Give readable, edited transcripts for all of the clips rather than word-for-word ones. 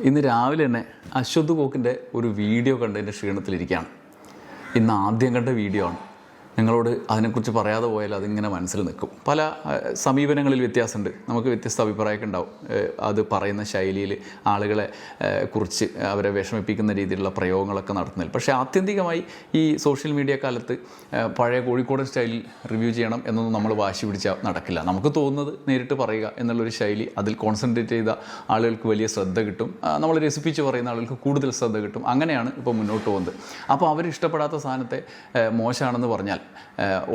ഇന്ന് രാവിലെ തന്നെ അശ്വന്ത് കോക്കിൻ്റെ ഒരു വീഡിയോ കണ്ടതിൻ്റെ ക്ഷീണത്തിലിരിക്കുകയാണ്. ഇന്ന് ആദ്യം കണ്ട വീഡിയോ ആണ്. നിങ്ങളോട് അതിനെക്കുറിച്ച് പറയാതെ പോയാൽ അതിങ്ങനെ മനസ്സിൽ നിൽക്കും. പല സമീപനങ്ങളിൽ വ്യത്യാസമുണ്ട്. നമുക്ക് വ്യത്യസ്ത അഭിപ്രായമൊക്കെ ഉണ്ടാവും. അത് പറയുന്ന ശൈലിയിൽ ആളുകളെ കുറിച്ച് അവരെ വിഷമിപ്പിക്കുന്ന രീതിയിലുള്ള പ്രയോഗങ്ങളൊക്കെ നടത്തുന്നില്ല. പക്ഷേ ആത്യന്തികമായി ഈ സോഷ്യൽ മീഡിയ കാലത്ത് പഴയ കോഴിക്കോട് സ്റ്റൈലിൽ റിവ്യൂ ചെയ്യണം എന്നൊന്നും നമ്മൾ വാശി പിടിച്ചാൽ നടക്കില്ല. നമുക്ക് തോന്നുന്നത് നേരിട്ട് പറയുക എന്നുള്ളൊരു ശൈലി, അതിൽ കോൺസെൻട്രേറ്റ് ചെയ്ത ആളുകൾക്ക് വലിയ ശ്രദ്ധ കിട്ടും. നമ്മൾ രസിപ്പിച്ച് പറയുന്ന ആളുകൾക്ക് കൂടുതൽ ശ്രദ്ധ കിട്ടും. അങ്ങനെയാണ് ഇപ്പോൾ മുന്നോട്ട് പോകുന്നത്. അപ്പോൾ അവർ ഇഷ്ടപ്പെടാത്ത സാധനത്തെ മോശമാണെന്ന് പറഞ്ഞാൽ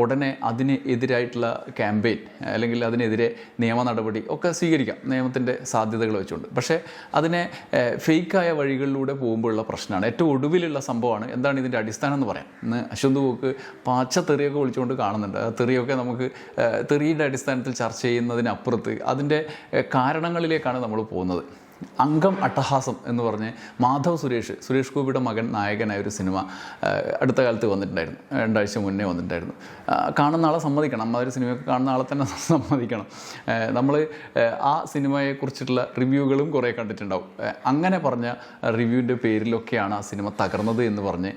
ഉടനെ അതിന് എതിരായിട്ടുള്ള ക്യാമ്പയിൻ അല്ലെങ്കിൽ അതിനെതിരെ നിയമ നടപടി ഒക്കെ സ്വീകരിക്കാം, നിയമത്തിൻ്റെ സാധ്യതകൾ വെച്ചുകൊണ്ട്. പക്ഷേ അതിനെ ഫേക്കായ വഴികളിലൂടെ പോകുമ്പോഴുള്ള പ്രശ്നമാണ്. ഏറ്റവും ഒടുവിലുള്ള സംഭവമാണ്. എന്താണ് ഇതിൻ്റെ അടിസ്ഥാനം എന്ന് പറയാം. ഇന്ന് അശ്വന്ത് കോക്ക് പച്ച തെറിയൊക്കെ വിളിച്ചുകൊണ്ട് കാണുന്നുണ്ട്. ആ തെറിയൊക്കെ നമുക്ക് തെറിയുടെ അടിസ്ഥാനത്തിൽ ചർച്ച ചെയ്യുന്നതിനപ്പുറത്ത് അതിൻ്റെ കാരണങ്ങളിലേക്കാണ് നമ്മൾ പോകുന്നത്. അംഗം അട്ടഹാസം എന്ന് പറഞ്ഞ് മാധവ് സുരേഷ് ഗോപിയുടെ മകൻ നായകനായ ഒരു സിനിമ അടുത്ത കാലത്ത് വന്നിട്ടുണ്ടായിരുന്നു. 2 ആഴ്ച മുന്നേ വന്നിട്ടുണ്ടായിരുന്നു. കാണുന്ന ആളെ സമ്മതിക്കണം. അമ്മ ഒരു സിനിമയൊക്കെ കാണുന്ന ആളെ തന്നെ സമ്മതിക്കണം. നമ്മൾ ആ സിനിമയെക്കുറിച്ചിട്ടുള്ള റിവ്യൂകളും കുറേ കണ്ടിട്ടുണ്ടാവും. അങ്ങനെ പറഞ്ഞ റിവ്യൂവിൻ്റെ പേരിലൊക്കെയാണ് ആ സിനിമ തകർന്നത് എന്ന് പറഞ്ഞ്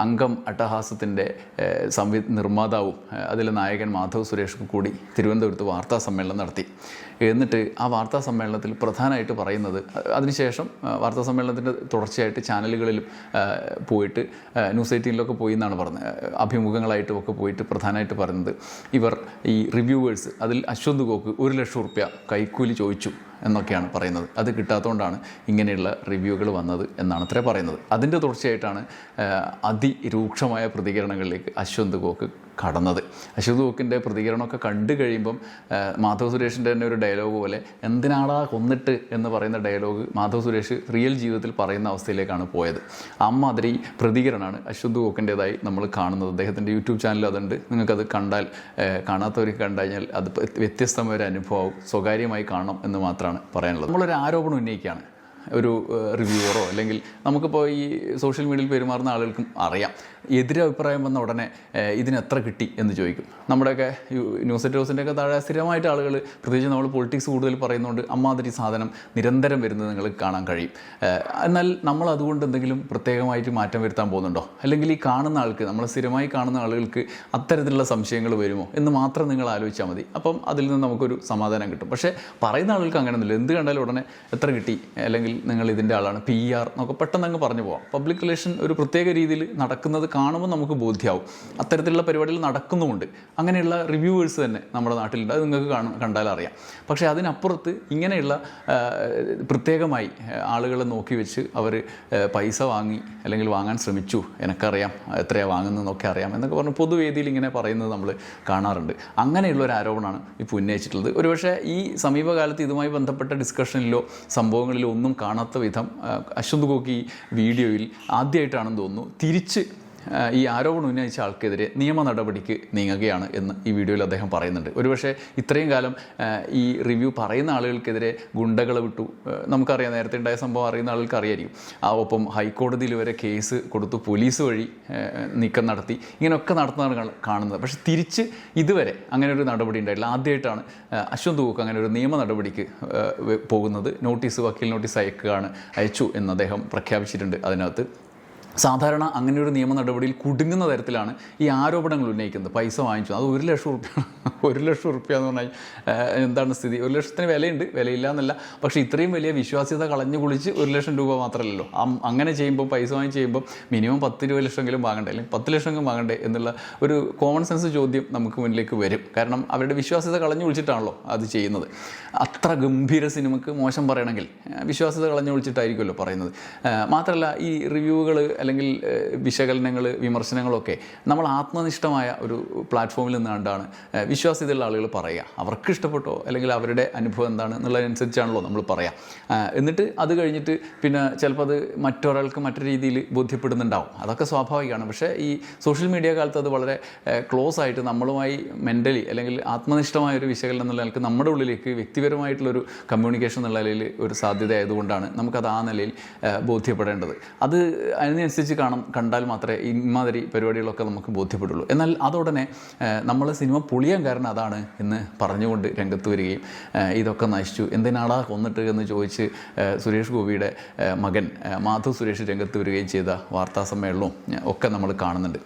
അംഗം അട്ടഹാസത്തിൻ്റെ നിർമ്മാതാവും അതിലെ നായകൻ മാധവ് സുരേഷും കൂടി തിരുവനന്തപുരത്ത് വാർത്താ സമ്മേളനം നടത്തി. എന്നിട്ട് ആ വാർത്താ സമ്മേളനത്തിൽ പ്രധാനമായിട്ട് പറയുന്നത്, അതിനുശേഷം വാർത്താ സമ്മേളനത്തിൻ്റെ തുടർച്ചയായിട്ട് ചാനലുകളിലും പോയിട്ട് ന്യൂസ് 18 പോയി എന്നാണ് പറഞ്ഞത്. അഭിമുഖങ്ങളായിട്ടും ഒക്കെ പോയിട്ട് പ്രധാനമായിട്ട് പറയുന്നത്, ഇവർ ഈ റിവ്യൂവേഴ്സ് അതിൽ അശ്വന്ത് കോക്ക് 1 ലക്ഷം റുപ്യ കൈക്കൂലി ചോദിച്ചു എന്നൊക്കെയാണ് പറയുന്നത്. അത് കിട്ടാത്തതുകൊണ്ടാണ് ഇങ്ങനെയുള്ള റിവ്യൂകൾ വന്നത് എന്നാണ് അത്രേ പറയുന്നത്. അതിൻ്റെ തുടർച്ചയായിട്ടാണ് അതിരൂക്ഷമായ പ്രതികരണങ്ങളിലേക്ക് അശ്വന്ത് കോക്ക് കടന്നത്. അശ്വന്ത് കോക്കിൻ്റെ പ്രതികരണമൊക്കെ കണ്ടു കഴിയുമ്പം മാധവ് സുരേഷിൻ്റെ തന്നെ ഒരു ഡയലോഗ് പോലെ എന്തിനാടാ കൊന്നിട്ട് എന്ന് പറയുന്ന ഡയലോഗ് മാധവ് സുരേഷ് റിയൽ ജീവിതത്തിൽ പറയുന്ന അവസ്ഥയിലേക്കാണ് പോയത്. അമ്മാതിരി പ്രതികരണമാണ് അശ്വന്ത് കോക്കിൻ്റേതായി നമ്മൾ കാണുന്നത്. അദ്ദേഹത്തിൻ്റെ യൂട്യൂബ് ചാനൽ അതുണ്ട്. നിങ്ങൾക്കത് കണ്ടാൽ, കാണാത്തവർക്ക് കണ്ടു കഴിഞ്ഞാൽ അത് വ്യത്യസ്തമായ ഒരു അനുഭവം സ്വകാര്യമായി കാണണം എന്ന് മാത്രമാണ് പറയാനുള്ളത്. നമ്മളൊരു ആരോപണം ഉന്നയിക്കുകയാണ്. ഒരു റിവ്യൂവറോ അല്ലെങ്കിൽ നമുക്കിപ്പോൾ ഈ സോഷ്യൽ മീഡിയയിൽ പെരുമാറുന്ന ആളുകൾക്കും അറിയാം, എതിരഭിപ്രായം വന്ന ഉടനെ ഇതിനെത്ര കിട്ടി എന്ന് ചോദിക്കും. നമ്മുടെയൊക്കെ ന്യൂസ് 18 താഴെ സ്ഥിരമായിട്ട് ആളുകൾ, പ്രത്യേകിച്ച് നമ്മൾ പൊളിറ്റിക്സ് കൂടുതൽ പറയുന്നതുകൊണ്ട് അമ്മാതിരി സാധനം നിരന്തരം വരുന്നത് നിങ്ങൾക്ക് കാണാൻ കഴിയും. എന്നാൽ നമ്മൾ അതുകൊണ്ട് എന്തെങ്കിലും പ്രത്യേകമായിട്ട് മാറ്റം വരുത്താൻ പോകുന്നുണ്ടോ? അല്ലെങ്കിൽ ഈ കാണുന്ന ആൾക്ക്, നമ്മൾ സ്ഥിരമായി കാണുന്ന ആളുകൾക്ക് അത്തരത്തിലുള്ള സംശയങ്ങൾ വരുമോ എന്ന് മാത്രം നിങ്ങൾ ആലോചിച്ചാൽ മതി. അപ്പം അതിൽ നിന്ന് നമുക്കൊരു സമാധാനം കിട്ടും. പക്ഷേ പറയുന്ന ആളുകൾക്ക് അങ്ങനെയൊന്നുമില്ല. എന്ത് കണ്ടാലും ഉടനെ എത്ര കിട്ടി, അല്ലെങ്കിൽ നിങ്ങൾ ഇതിൻ്റെ ആളാണ്, PR എന്നൊക്കെ പെട്ടെന്ന് അങ്ങ് പറഞ്ഞു പോകാം. പബ്ലിക് റിലേഷൻ ഒരു പ്രത്യേക രീതിയിൽ നടക്കുന്നത് കാണുമ്പോൾ നമുക്ക് ബോധ്യമാവും. അത്തരത്തിലുള്ള പരിപാടികൾ നടക്കുന്നുമുണ്ട്. അങ്ങനെയുള്ള റിവ്യൂവേഴ്സ് തന്നെ നമ്മുടെ നാട്ടിലുണ്ട്. അത് നിങ്ങൾക്ക് കണ്ടാൽ അറിയാം. പക്ഷേ അതിനപ്പുറത്ത് ഇങ്ങനെയുള്ള പ്രത്യേകമായി ആളുകളെ നോക്കി വെച്ച് അവർ പൈസ വാങ്ങി അല്ലെങ്കിൽ വാങ്ങാൻ ശ്രമിച്ചു, എനിക്കറിയാം എത്രയാണ് വാങ്ങുന്നതെന്നൊക്കെ അറിയാം എന്നൊക്കെ പറഞ്ഞ് പൊതുവേദിയിൽ ഇങ്ങനെ പറയുന്നത് നമ്മൾ കാണാറുണ്ട്. അങ്ങനെയുള്ള ഒരു ആരോപണമാണ് ഇപ്പോൾ ഉന്നയിച്ചിട്ടുള്ളത്. ഒരുപക്ഷെ ഈ സമീപകാലത്ത് ഇതുമായി ബന്ധപ്പെട്ട ഡിസ്കഷനിലോ സംഭവങ്ങളിലോ ഒന്നും കാണാത്ത വിധം അശ്വന്ത് കോക്ക് ഈ വീഡിയോയിൽ ആദ്യമായിട്ടാണെന്ന് തോന്നുന്നു തിരിച്ച് ഈ ആരോപണം ഉന്നയിച്ച ആൾക്കെതിരെ നിയമ നടപടിക്ക് നീങ്ങുകയാണ് എന്ന് ഈ വീഡിയോയിൽ അദ്ദേഹം പറയുന്നുണ്ട്. ഒരുപക്ഷെ ഇത്രയും കാലം ഈ റിവ്യൂ പറയുന്ന ആളുകൾക്കെതിരെ ഗുണ്ടകളെ വിട്ടു, നമുക്കറിയാം, നേരത്തെ ഉണ്ടായ സംഭവം അറിയുന്ന ആളുകൾക്ക് അറിയായിരിക്കും. ഒപ്പം ഹൈക്കോടതിയിൽ വരെ കേസ് കൊടുത്തു, പോലീസ് വഴി നീക്കം നടത്തി, ഇങ്ങനെയൊക്കെ നടത്തുന്നതാണ് കാണുന്നത്. പക്ഷെ തിരിച്ച് ഇതുവരെ അങ്ങനെ ഒരു നടപടി ഉണ്ടായിട്ടില്ല. ആദ്യമായിട്ടാണ് അശ്വന്ത് കോക്ക് അങ്ങനെ ഒരു നിയമ നടപടിക്ക് പോകുന്നത്. വക്കീൽ നോട്ടീസ് അയച്ചു എന്ന് അദ്ദേഹം പ്രഖ്യാപിച്ചിട്ടുണ്ട്. അതിനകത്ത് സാധാരണ അങ്ങനെ ഒരു നിയമ നടപടിയിൽ കുടുങ്ങുന്ന തരത്തിലാണ് ഈ ആരോപണങ്ങൾ ഉന്നയിക്കുന്നത്. പൈസ വാങ്ങിച്ചു, അത് 1 ലക്ഷം റുപ്യ 1 ലക്ഷം റുപ്യ എന്ന് പറഞ്ഞാൽ എന്താണ് സ്ഥിതി? 1 ലക്ഷത്തിന് വിലയുണ്ട്, വിലയില്ല എന്നല്ല. പക്ഷേ ഇത്രയും വലിയ വിശ്വാസ്യത കളഞ്ഞു കുളിച്ച് 1 ലക്ഷം രൂപ മാത്രമല്ലല്ലോ. അങ്ങനെ ചെയ്യുമ്പോൾ, പൈസ വാങ്ങി ചെയ്യുമ്പോൾ മിനിമം 10-20 ലക്ഷമെങ്കിലും വാങ്ങണ്ടേ, അല്ലെങ്കിൽ 10 ലക്ഷമെങ്കിലും വാങ്ങണ്ടേ എന്നുള്ള ഒരു കോമൺ സെൻസ് ചോദ്യം നമുക്ക് മുന്നിലേക്ക് വരും. കാരണം അവരുടെ വിശ്വാസ്യത കളഞ്ഞു കുളിച്ചിട്ടാണല്ലോ അത് ചെയ്യുന്നത്. അത്ര ഗംഭീര സിനിമയ്ക്ക് മോശം പറയണമെങ്കിൽ വിശ്വാസ്യത കളഞ്ഞു കുളിച്ചിട്ടായിരിക്കുമല്ലോ പറയുന്നത്. മാത്രമല്ല ഈ റിവ്യൂകൾ അല്ലെങ്കിൽ വിശകലനങ്ങൾ, വിമർശനങ്ങളൊക്കെ നമ്മൾ ആത്മനിഷ്ഠമായ ഒരു പ്ലാറ്റ്ഫോമിൽ നിന്നാണ്ടാണ് വിശ്വാസ്യതയുള്ള ആളുകൾ പറയുക. അവർക്ക് ഇഷ്ടപ്പെട്ടോ അല്ലെങ്കിൽ അവരുടെ അനുഭവം എന്താണ് എന്നുള്ളതനുസരിച്ചാണല്ലോ നമ്മൾ പറയാം. എന്നിട്ട് അത് കഴിഞ്ഞിട്ട് പിന്നെ ചിലപ്പോൾ അത് മറ്റൊരാൾക്ക് മറ്റൊരു രീതിയിൽ ബോധ്യപ്പെടുന്നുണ്ടാവും. അതൊക്കെ സ്വാഭാവികമാണ്. പക്ഷേ ഈ സോഷ്യൽ മീഡിയ കാലത്ത് അത് വളരെ ക്ലോസ് ആയിട്ട് നമ്മളുമായി മെൻ്റലി അല്ലെങ്കിൽ ആത്മനിഷ്ഠമായ ഒരു വിശകലനം എന്നുള്ള നിലക്ക് നമ്മുടെ ഉള്ളിലേക്ക് വ്യക്തിപരമായിട്ടുള്ളൊരു കമ്മ്യൂണിക്കേഷൻ എന്നുള്ള നിലയിൽ ഒരു സാധ്യത ആയതുകൊണ്ടാണ് നമുക്കത് ആ നിലയിൽ ബോധ്യപ്പെടേണ്ടത്. അത് അതിനനുസരിച്ച് അതനുസരിച്ച് കണ്ടാൽ മാത്രമേ ഇമാതിരി പരിപാടികളൊക്കെ നമുക്ക് ബോധ്യപ്പെടുള്ളൂ. എന്നാൽ അതുടനെ നമ്മൾ സിനിമ പൊളിയാൻ കാരണം അതാണ് എന്ന് പറഞ്ഞുകൊണ്ട് രംഗത്ത് വരികയും ഇതൊക്കെ നശിച്ചു, എന്തിനാടാ കൊന്നിട്ട് എന്ന് ചോദിച്ച് സുരേഷ് ഗോപിയുടെ മകൻ മാധവ് സുരേഷ് രംഗത്ത് വരികയും ചെയ്ത വാർത്താ സമ്മേളനവും ഒക്കെ നമ്മൾ കാണുന്നുണ്ട്.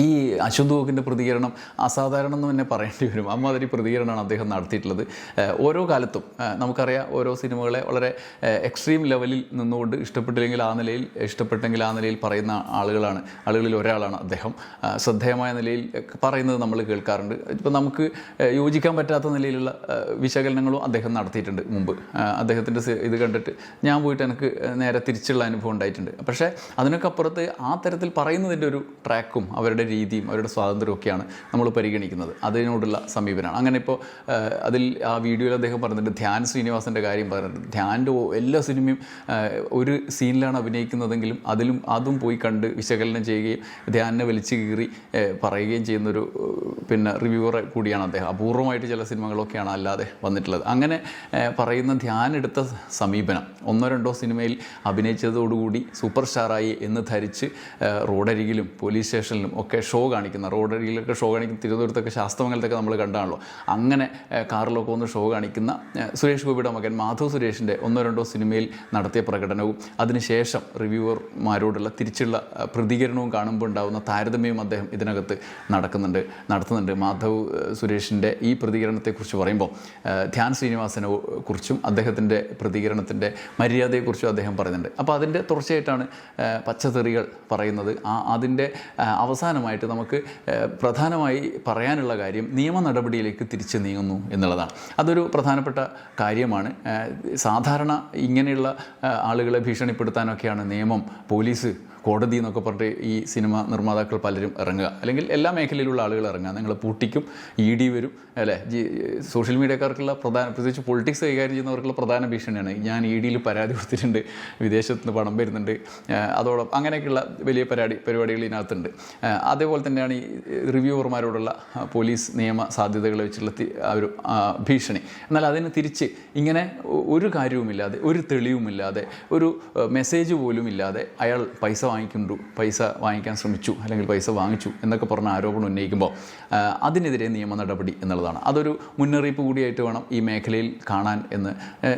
ഈ അശ്വന്ത് ഗോക്കിൻ്റെ പ്രതികരണം അസാധാരണം എന്ന് തന്നെ പറയേണ്ടി വരും. അമ്മാതിരി പ്രതികരണമാണ് അദ്ദേഹം നടത്തിയിട്ടുള്ളത്. ഓരോ കാലത്തും നമുക്കറിയാം, ഓരോ സിനിമകളെ വളരെ എക്സ്ട്രീം ലെവലിൽ നിന്നുകൊണ്ട് ഇഷ്ടപ്പെട്ടില്ലെങ്കിൽ ആ നിലയിൽ, ഇഷ്ടപ്പെട്ടെങ്കിൽ ആ നിലയിൽ പറയുന്ന ആളുകളിൽ ഒരാളാണ് അദ്ദേഹം. ശ്രദ്ധേയമായ നിലയിൽ പറയുന്നത് നമ്മൾ കേൾക്കാറുണ്ട്. ഇപ്പോൾ നമുക്ക് യോജിക്കാൻ പറ്റാത്ത നിലയിലുള്ള വിശകലനങ്ങളും അദ്ദേഹം നടത്തിയിട്ടുണ്ട് മുമ്പ്. അദ്ദേഹത്തിൻ്റെ ഇത് കണ്ടിട്ട് ഞാൻ പോയിട്ട് എനിക്ക് നേരെ തിരിച്ചുള്ള അനുഭവം ഉണ്ടായിട്ടുണ്ട്. പക്ഷേ അതിനൊക്കെ അപ്പുറത്ത് ആ തരത്തിൽ പറയുന്നതിൻ്റെ ഒരു ട്രാക്കും അവരുടെ രീതിയും അവരുടെ സ്വാതന്ത്ര്യമൊക്കെയാണ് നമ്മൾ പരിഗണിക്കുന്നത്. അതിനോടുള്ള സമീപനമാണ്. അങ്ങനെ ഇപ്പോൾ അതിൽ ആ വീഡിയോയിൽ അദ്ദേഹം പറഞ്ഞിട്ടുണ്ട്, ധ്യാൻ ശ്രീനിവാസൻ്റെ കാര്യം പറഞ്ഞിട്ടുണ്ട്. ധ്യാൻ്റെ എല്ലാ സിനിമയും ഒരു സീനിലാണ് അഭിനയിക്കുന്നതെങ്കിലും അതും പോയി കണ്ട് വിശകലനം ചെയ്യുകയും ധ്യാനിനെ വലിച്ചു കീറി പറയുകയും ചെയ്യുന്നൊരു റിവ്യൂവർ കൂടിയാണ് അദ്ദേഹം. അപൂർവമായിട്ട് ചില സിനിമകളൊക്കെയാണ് അല്ലാതെ വന്നിട്ടുള്ളത്. അങ്ങനെ പറയുന്ന ധ്യാൻ എടുത്ത സമീപനം, 1-2 സിനിമയിൽ അഭിനയിച്ചതോടുകൂടി സൂപ്പർ സ്റ്റാറായി എന്ന് ധരിച്ച് റോഡരികിലും പോലീസ് സ്റ്റേഷനിലും ഒക്കെ ഷോ കാണിക്കുന്ന, റോഡരികിലൊക്കെ ഷോ കാണിക്കുന്ന, തിരുവനന്തപുരത്തൊക്കെ ശാസ്ത്രമംഗലത്തൊക്കെ നമ്മൾ കണ്ടാണല്ലോ, അങ്ങനെ കാറിലൊക്കെ ഒന്ന് ഷോ കാണിക്കുന്ന സുരേഷ് ഗോപിയുടെ മകൻ മാധവ് സുരേഷിൻ്റെ 1-2 സിനിമയിൽ നടത്തിയ പ്രകടനവും അതിനുശേഷം റിവ്യൂവർമാരോടുള്ള തിരിച്ചുള്ള പ്രതികരണവും കാണുമ്പോൾ ഉണ്ടാകുന്ന താരതമ്യവും അദ്ദേഹം ഇതിനകത്ത് നടത്തുന്നുണ്ട്. മാധവ് സുരേഷിൻ്റെ ഈ പ്രതികരണത്തെക്കുറിച്ച് പറയുമ്പോൾ ധ്യാൻ ശ്രീനിവാസനെ കുറിച്ചും അദ്ദേഹത്തിൻ്റെ പ്രതികരണത്തിൻ്റെ മര്യാദയെക്കുറിച്ചും അദ്ദേഹം പറയുന്നുണ്ട്. അപ്പോൾ അതിൻ്റെ തുടർച്ചയായിട്ടാണ് പച്ചതെറികൾ പറയുന്നത്. അതിൻ്റെ അവസാനമായിട്ട് നമുക്ക് പ്രധാനമായി പറയാനുള്ള കാര്യം നിയമ നടപടിയിലേക്ക് തിരിച്ചു നീങ്ങുന്നു എന്നുള്ളതാണ്. അതൊരു പ്രധാനപ്പെട്ട കാര്യമാണ്. സാധാരണ ഇങ്ങനെയുള്ള ആളുകളെ ഭീഷണിപ്പെടുത്താനൊക്കെയാണ് നിയമം, പോലീസ്, കോടതി എന്നൊക്കെ പറഞ്ഞിട്ട് ഈ സിനിമ നിർമ്മാതാക്കൾ പലരും ഇറങ്ങുക, അല്ലെങ്കിൽ എല്ലാ മേഖലയിലുള്ള ആളുകൾ ഇറങ്ങുക. നിങ്ങൾ പൂട്ടിക്കും, ED വരും, അല്ലേ? സോഷ്യൽ മീഡിയക്കാർക്കുള്ള പ്രത്യേകിച്ച് പൊളിറ്റിക്സ് കൈകാര്യം ചെയ്യുന്നവർക്കുള്ള പ്രധാന ഭീഷണിയാണ്, ഞാൻ EDയിൽ പരാതി കൊടുത്തിട്ടുണ്ട്, വിദേശത്ത് നിന്ന് പണം വരുന്നുണ്ട്, അതോടൊപ്പം അങ്ങനെയൊക്കെയുള്ള വലിയ പരിപാടികൾ ഇതിനകത്തുണ്ട്. അതേപോലെ തന്നെയാണ് ഈ റിവ്യൂവർമാരോടുള്ള പോലീസ് നിയമ സാധ്യതകളെ വെച്ചുള്ള ഒരു ഭീഷണി. എന്നാൽ അതിന് തിരിച്ച് ഇങ്ങനെ ഒരു കാര്യവുമില്ലാതെ, ഒരു തെളിവുമില്ലാതെ, ഒരു മെസ്സേജ് പോലും ഇല്ലാതെ അയാൾ പൈസ വാങ്ങിക്കാൻ ശ്രമിച്ചു, അല്ലെങ്കിൽ പൈസ വാങ്ങിച്ചു എന്നൊക്കെ പറഞ്ഞ ആരോപണം ഉന്നയിക്കുമ്പോൾ അതിനെതിരെ നിയമ നടപടി എന്നുള്ളതാണ്. അതൊരു മുന്നറിയിപ്പ് കൂടിയായിട്ട് വേണം ഈ മേഖലയിൽ കാണാൻ എന്ന്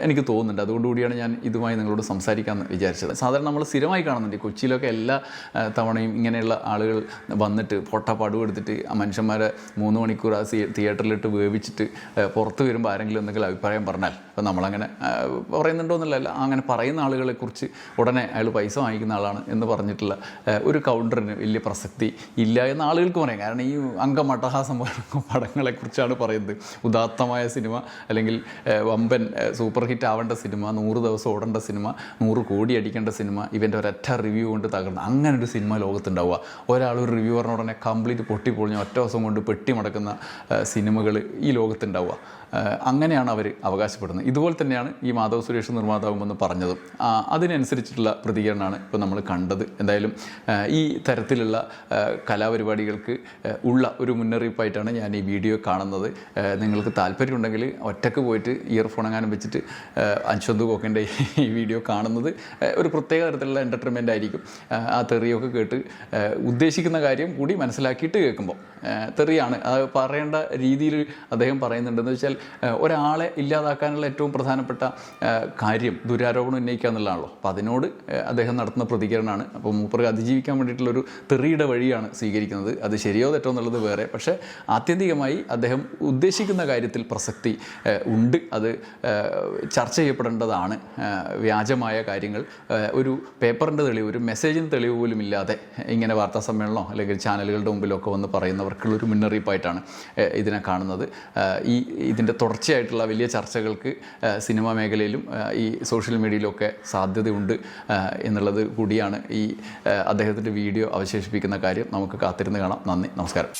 എനിക്ക് തോന്നുന്നുണ്ട്. അതുകൊണ്ടുകൂടിയാണ് ഞാൻ ഇതുമായി നിങ്ങളോട് സംസാരിക്കാമെന്ന് വിചാരിച്ചത്. സാധാരണ നമ്മൾ സ്ഥിരമായി കാണുന്നുണ്ട്, കൊച്ചിയിലൊക്കെ എല്ലാ തവണയും ഇങ്ങനെയുള്ള ആളുകൾ വന്നിട്ട് പൊട്ടപ്പടു എടുത്തിട്ട് ആ മനുഷ്യന്മാരെ 3 മണിക്കൂർ ആ തിയേറ്ററിലിട്ട് വേവിച്ചിട്ട് പുറത്ത് വരുമ്പോൾ ആരെങ്കിലും എന്തെങ്കിലും അഭിപ്രായം പറഞ്ഞാൽ, അപ്പോൾ നമ്മളങ്ങനെ പറയുന്നുണ്ടോ എന്നുള്ളതല്ല, അങ്ങനെ പറയുന്ന ആളുകളെക്കുറിച്ച് ഉടനെ അയാൾ പൈസ വാങ്ങിക്കുന്ന ആളാണ് എന്ന് പറഞ്ഞിട്ടുള്ള ഒരു കൗണ്ടറിന് വലിയ പ്രസക്തി ഇല്ല എന്ന് ആളുകൾക്ക് പറയാം. കാരണം ഈ അംഗമട്ടഹാസം പടങ്ങളെക്കുറിച്ചാണ് പറയുന്നത്. ഉദാത്തമായ സിനിമ, അല്ലെങ്കിൽ വമ്പൻ സൂപ്പർ ഹിറ്റ് ആവേണ്ട സിനിമ, 100 ദിവസം ഓടേണ്ട സിനിമ, 100 കോടി അടിക്കേണ്ട സിനിമ, ഇവൻ്റെ ഒരൊറ്റ റിവ്യൂ കൊണ്ട് തകർന്ന് അങ്ങനെ ഒരു സിനിമ ലോകത്തുണ്ടാവുക. ഒരാൾ ഒരു റിവ്യൂവറിനോടനെ കംപ്ലീറ്റ് പൊട്ടിപ്പൊളിഞ്ഞ് ഒറ്റ ദിവസം കൊണ്ട് പെട്ടി മടക്കുന്ന സിനിമകൾ ഈ ലോകത്തുണ്ടാവുക. അങ്ങനെയാണ് അവർ അവകാശപ്പെടുന്നത്. ഇതുപോലെ തന്നെയാണ് ഈ മാധവ് സുരേഷ് നിർമ്മാതാവുമെന്ന് പറഞ്ഞതും. അതിനനുസരിച്ചിട്ടുള്ള പ്രതികരണമാണ് ഇപ്പോൾ നമ്മൾ കണ്ടത്. എന്തായാലും ഈ തരത്തിലുള്ള കലാപരിപാടികൾക്ക് ഉള്ള ഒരു മുന്നറിയിപ്പായിട്ടാണ് ഞാൻ ഈ വീഡിയോ കാണുന്നത്. നിങ്ങൾക്ക് താല്പര്യമുണ്ടെങ്കിൽ ഒറ്റക്ക് പോയിട്ട് ഇയർഫോൺ എങ്ങാനും വെച്ചിട്ട് അശ്വന്ത് ഗോക്കിൻ്റെ ഈ വീഡിയോ കാണുന്നത് ഒരു പ്രത്യേക തരത്തിലുള്ള എൻ്റർടൈൻമെൻ്റ് ആയിരിക്കും. ആ തെറിയൊക്കെ കേട്ട് ഉദ്ദേശിക്കുന്ന കാര്യം കൂടി മനസ്സിലാക്കിയിട്ട് കേൾക്കുമ്പോൾ, തെറിയാണ് അത് പറയേണ്ട രീതിയിൽ അദ്ദേഹം പറയുന്നുണ്ടെന്ന് വെച്ചാൽ, ഒരാളെ ഇല്ലാതാക്കാനുള്ള ഏറ്റവും പ്രധാനപ്പെട്ട കാര്യം ദുരാരോപണം ഉന്നയിക്കുക എന്നുള്ളതാണല്ലോ. അപ്പോൾ അതിനോട് അദ്ദേഹം നടത്തുന്ന പ്രതികരണമാണ്. അപ്പോൾ മൂപ്പർക്ക് അതിജീവിക്കാൻ വേണ്ടിയിട്ടുള്ളൊരു തെറിയുടെ വഴിയാണ് സ്വീകരിക്കുന്നത്. അത് ശരിയോ തെറ്റോ എന്നുള്ളത് വേറെ. പക്ഷേ ആത്യന്തികമായി അദ്ദേഹം ഉദ്ദേശിക്കുന്ന കാര്യത്തിൽ പ്രസക്തി ഉണ്ട്. അത് ചർച്ച ചെയ്യപ്പെടേണ്ടതാണ്. വ്യാജമായ കാര്യങ്ങൾ ഒരു പേപ്പറിൻ്റെ തെളിവ്, ഒരു മെസ്സേജിന് തെളിവ് പോലും ഇല്ലാതെ ഇങ്ങനെ വാർത്താ സമ്മേളനമോ അല്ലെങ്കിൽ ചാനലുകളുടെ മുമ്പിലൊക്കെ വന്ന് പറയുന്നവർക്കുള്ളൊരു മുന്നറിയിപ്പായിട്ടാണ് ഇതിനെ കാണുന്നത്. ഇതിൻ്റെ തുടർച്ചയായിട്ടുള്ള വലിയ ചർച്ചകൾക്ക് സിനിമാ മേഖലയിലും ഈ സോഷ്യൽ മീഡിയയിലൊക്കെ സാധ്യതയുണ്ട് എന്നുള്ളത് കൂടിയാണ് ഈ അദ്ദേഹത്തിൻ്റെ വീഡിയോ അവശേഷിപ്പിക്കുന്ന കാര്യം. നമുക്ക് കാത്തിരുന്ന് കാണാം. നന്ദി, നമസ്കാരം.